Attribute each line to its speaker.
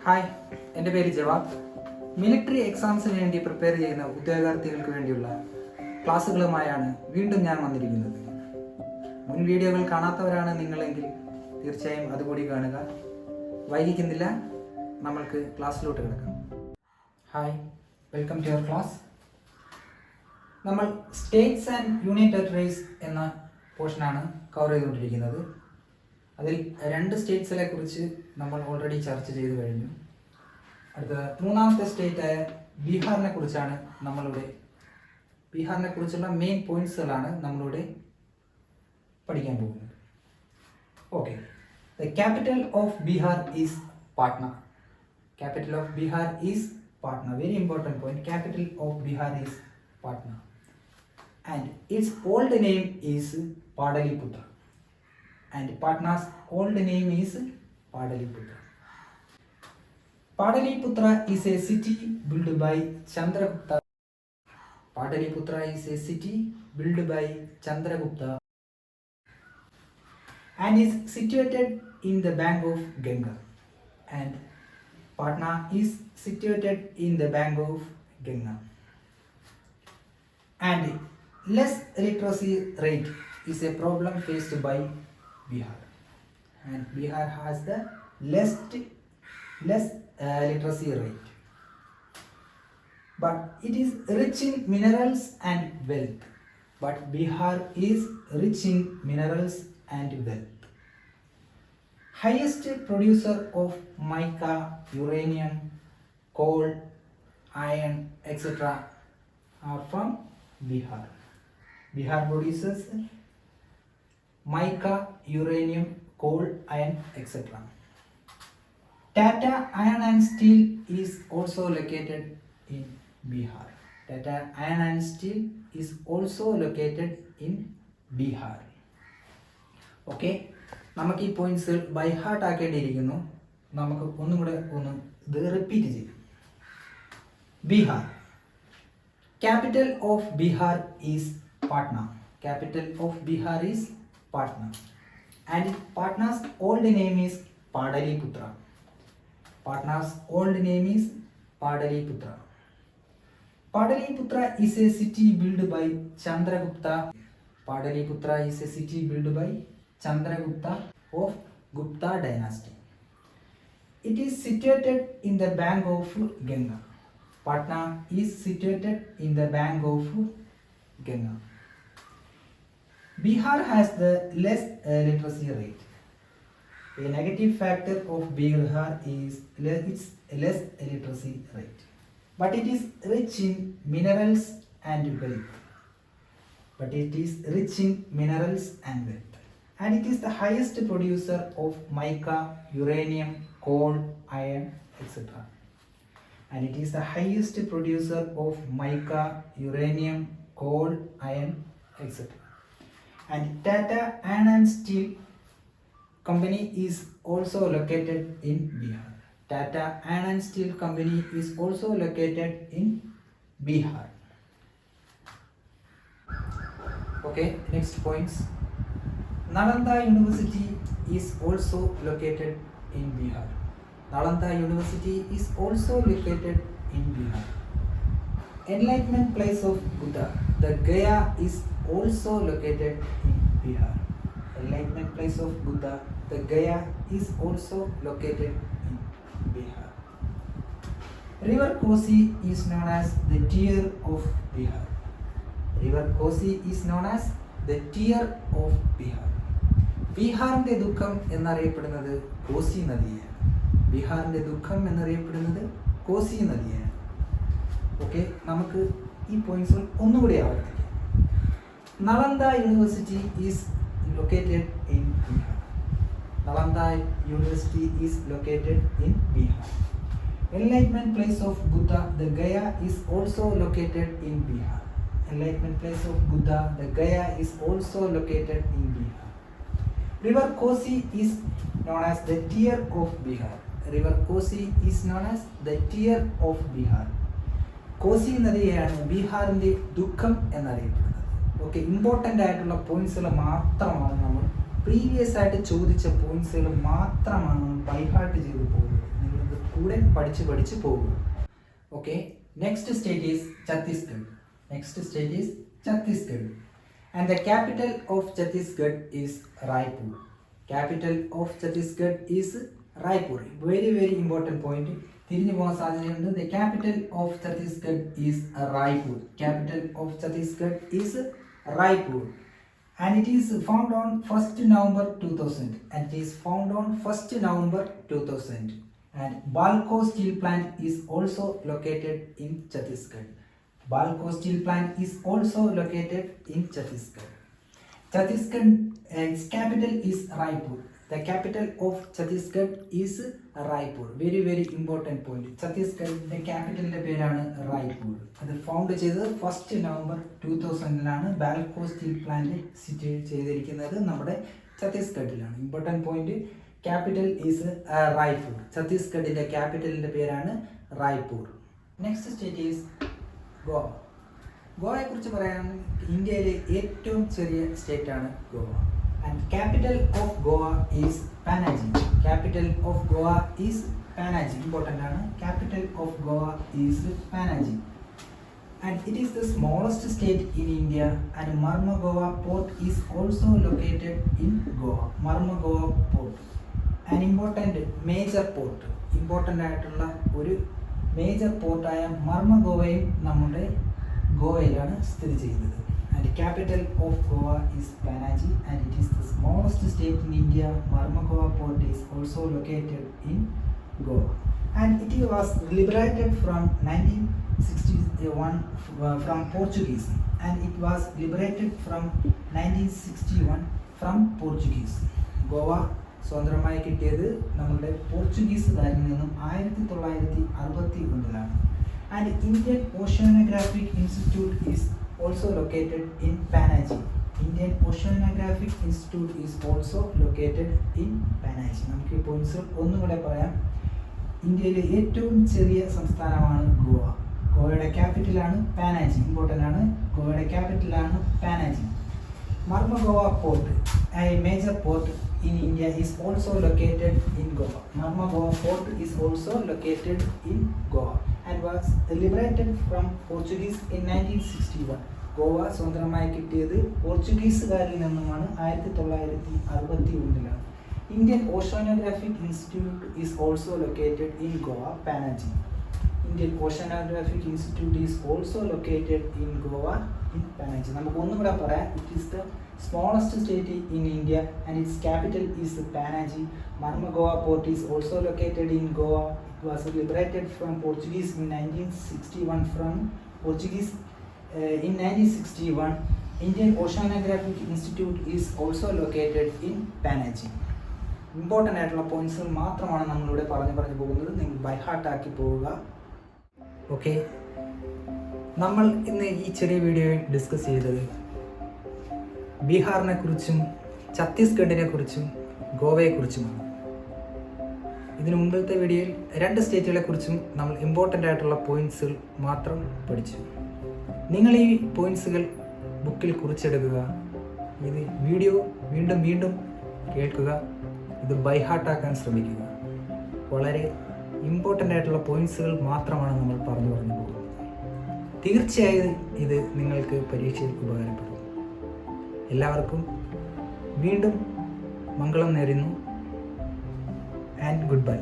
Speaker 1: Hi, എൻ്റെ പേര് Javad. Military എക്സാംസിന് വേണ്ടി പ്രിപ്പയർ ചെയ്യുന്ന ഉദ്യോഗാർത്ഥികൾക്ക് വേണ്ടിയുള്ള ക്ലാസ്സുകളുമായാണ് വീണ്ടും ഞാൻ വന്നിരിക്കുന്നത്. മുൻ വീഡിയോകൾ കാണാത്തവരാണ് നിങ്ങളെങ്കിൽ തീർച്ചയായും അതുകൂടി കാണുക. വൈകിക്കുന്നില്ല, നമ്മൾക്ക് ക്ലാസ്സിലോട്ട് കിടക്കാം. Hi, welcome to your class. നമ്മൾ സ്റ്റേറ്റ്സ് ആൻഡ് യൂണിയൻ ടെറിട്ടറീസ് എന്ന പോർഷനാണ് കവർ ചെയ്തുകൊണ്ടിരിക്കുന്നത്. അതിൽ 2 സ്റ്റേറ്റ്സിനെ കുറിച്ച് നമ്മൾ ഓൾറെഡി ചർച്ച ചെയ്തു കഴിഞ്ഞു. അടുത്ത 3ാമത്തെ സ്റ്റേറ്റായ ബീഹാറിനെ കുറിച്ചാണ് ബീഹാറിനെ കുറിച്ചുള്ള മെയിൻ പോയിന്റ്സുകളാണ് നമ്മളിവിടെ പഠിക്കാൻ പോകുന്നത്. Okay, the capital of Bihar is Patna. Capital of Bihar is Patna. Very important point. Capital of Bihar is Patna and its old name is Padaliputra. And Patna's old name is Padaliputra. Padaliputra is a city built by Chandragupta. Padaliputra is a city built by Chandragupta and is situated in the bank of Ganga. And Patna is situated in the bank of Ganga. And less literacy rate is a problem faced by Bihar. And Bihar has the less literacy rate. But it is rich in minerals and wealth. But Bihar is rich in minerals and wealth. Highest producer of mica, uranium, coal, iron, etc. are from Bihar. Bihar produces mica, uranium, coal, iron, etc. Tata Iron and Steel is also located in Bihar. Tata Iron and Steel is also located in Bihar. Okay, നമുക്ക് ഈ points by heart ആക്കേണ്ടിയിരിക്കുന്നു. നമുക്ക് ഒന്നും കൂടെ ഇത് repeat ചെയ്യും. Bihar. Capital of Bihar is Patna. Capital of Bihar is Patna. And Patna's old name is Padaliputra. Patna's old name is Padaliputra. Padaliputra is a city built by Chandragupta. Padaliputra is a city built by Chandragupta of Gupta dynasty. It is situated in the bank of Ganga. Patna is situated in the bank of Ganga. Bihar has the less literacy rate. A negative factor of Bihar is its less literacy rate. But it is rich in minerals and wealth. And it is the highest producer of mica, uranium, coal, iron, etc. And it is the highest producer of mica, uranium, coal, iron, etc. And Tata Iron and Steel Company is also located in Bihar. Tata Iron and Steel Company is also located in Bihar. Okay, next points. Nalanda University is also located in Bihar. Nalanda University is also located in Bihar. Enlightenment place of Buddha, the Gaya, is also located in Bihar. Enlightenment place of Buddha, the Gaya, is also located in Bihar. River Kosi is known as the tear of Bihar. River Kosi is known as the tear of Bihar. ബീഹാറിൻ്റെ ദുഃഖം എന്നറിയപ്പെടുന്നത് കോസി നദിയാണ്. ബീഹാറിൻ്റെ ദുഃഖം എന്നറിയപ്പെടുന്നത് കോസി നദിയാണ്. Okay, നമുക്ക് ഈ points ഒന്നുകൂടി ആവർത്തിക്കാം. Nalanda university is located in Bihar. Nalanda university is located in Bihar. Enlightenment place of Buddha, the Gaya, is also located in Bihar. Enlightenment place of Buddha, the Gaya, is also located in Bihar. River Kosi is known as the tear of Bihar. River Kosi is known as the tear of Bihar. Kosi നദിയാണ് ബീഹാറിൻ്റെ ദുഃഖം എന്നറിയപ്പെടുന്നത്. Okay, important ആയിട്ടുള്ള പോയിന്റ്സുകൾ മാത്രമാണ് നമ്മൾ previous ആയിട്ട് ചോദിച്ച പോയിന്റ്സുകൾ മാത്രമാണ് നമ്മൾ ബൈ ഹാർട്ട് ചെയ്ത് പോകുന്നത്. നിങ്ങളിത് കൂടെ പഠിച്ച് പോകുക. Okay, next state is Chhattisgarh. And the capital of Chhattisgarh is Raipur. Very very important point. തിരിഞ്ഞു പോകാൻ സാധ്യതയുണ്ട്. The capital of Chhattisgarh is Raipur. And it is found on 1st November 2000. And Balco steel plant is also located in Chhattisgarh. Its capital is Raipur. The capital of Chhattisgarh is Raipur. Very very important point. ഛത്തീസ്ഗഡിന്റെ ക്യാപിറ്റലിന്റെ പേരാണ് റായ്പൂർ. അത് found ചെയ്തത് 1st November 2000 BALCO steel plant situate ചെയ്തിരിക്കുന്നത് നമ്മുടെ ഛത്തീസ്ഗഡിലാണ്. Important point, capital is Raipur. ഛത്തീസ്ഗഡിന്റെ ക്യാപിറ്റലിന്റെ പേരാണ് Raipur. Next state is Goa. ഗോവയെ കുറിച്ച് പറയുകയാണെങ്കിൽ ഇന്ത്യയിലെ ഏറ്റവും ചെറിയ സ്റ്റേറ്റ് ആണ് Goa. And capital of Goa is Panaji. Important ആണ്. Capital of Goa is Panaji. And it is the smallest state in India, and Mormugao port is also located in Goa. Mormugao port, an important major port. Important ആയിട്ടുള്ള ഒരു major പോർട്ടായ മർമഗോവയും നമ്മുടെ ഗോവയിലാണ് സ്ഥിതി ചെയ്യുന്നത്. And the capital of Goa is Panaji, and it is the smallest state in India. Mormugao port is also located in Goa, and it was liberated from 1961 from Portuguese. Goa സ്വതന്ത്രമായി കിട്ടിയത് നമ്മുടെ പോർച്ചുഗീസുകാരിൽ നിന്നും 1961. And Indian Oceanographic Institute is also located in Panaji. നമുക്ക് ഈ points ഒന്നുകൂടെ പറയാം. ഇന്ത്യയിലെ ഏറ്റവും ചെറിയ സംസ്ഥാനമാണ് ഗോവ. ഗോവയുടെ ക്യാപിറ്റലാണ് പാനാജി. ഇമ്പോർട്ടൻ്റ് ആണ്. ഗോവയുടെ ക്യാപിറ്റലാണ് പാനാജി. Mormugao port, a major port in India, is also located in Goa. Mormugao port is also located in Goa and was liberated from Portuguese in 1961. Goa സ്വതന്ത്രമായി കിട്ടിയത് പോർച്ചുഗീസുകാരിൽ നിന്നുമാണ് 1961. Indian Oceanographic Institute is also located in Goa, Panaji. നമുക്ക് ഒന്നുകൂടെ പറയാം. It is the smallest state in India and its capital is Panaji. Mormugao port is also located in Goa. It was liberated from Portuguese in 1961. Indian Oceanographic Institute is also located in Panaji. Important ആയിട്ടുള്ള points മാത്രമാണ് നമ്മളിവിടെ പറഞ്ഞു പോകുന്നത്. നിങ്ങൾ by heart ആക്കി പോവുക. Okay, നമ്മൾ ഇന്ന് ഈ ചെറിയ വീഡിയോയിൽ ഡിസ്കസ് ചെയ്തത് ബീഹാറിനെ കുറിച്ചും ഛത്തീസ്ഗഡിനെ കുറിച്ചും ഗോവയെക്കുറിച്ചുമാണ്. ഇതിനു മുമ്പത്തെ വീഡിയോയിൽ 2 സ്റ്റേറ്റുകളെ കുറിച്ചും നമ്മൾ ഇമ്പോർട്ടൻ്റ് ആയിട്ടുള്ള പോയിന്റ്സുകൾ മാത്രം പഠിച്ചു. നിങ്ങൾ ഈ പോയിന്റ്സുകൾ ബുക്കിൽ കുറിച്ചെടുക്കുക. ഇത് വീഡിയോ വീണ്ടും കേൾക്കുക. ഇത് ബൈ ഹാർട്ടാക്കാൻ ശ്രമിക്കുക. വളരെ ഇമ്പോർട്ടൻ്റ് ആയിട്ടുള്ള പോയിന്റ്സുകൾ മാത്രമാണ് നമ്മൾ പറഞ്ഞു പോകുന്നത്. തീർച്ചയായും ഇത് നിങ്ങൾക്ക് പരീക്ഷയിൽ ഉപകാരപ്പെടും. എല്ലാവർക്കും വീണ്ടും മംഗളം നേരുന്നു. And good bye.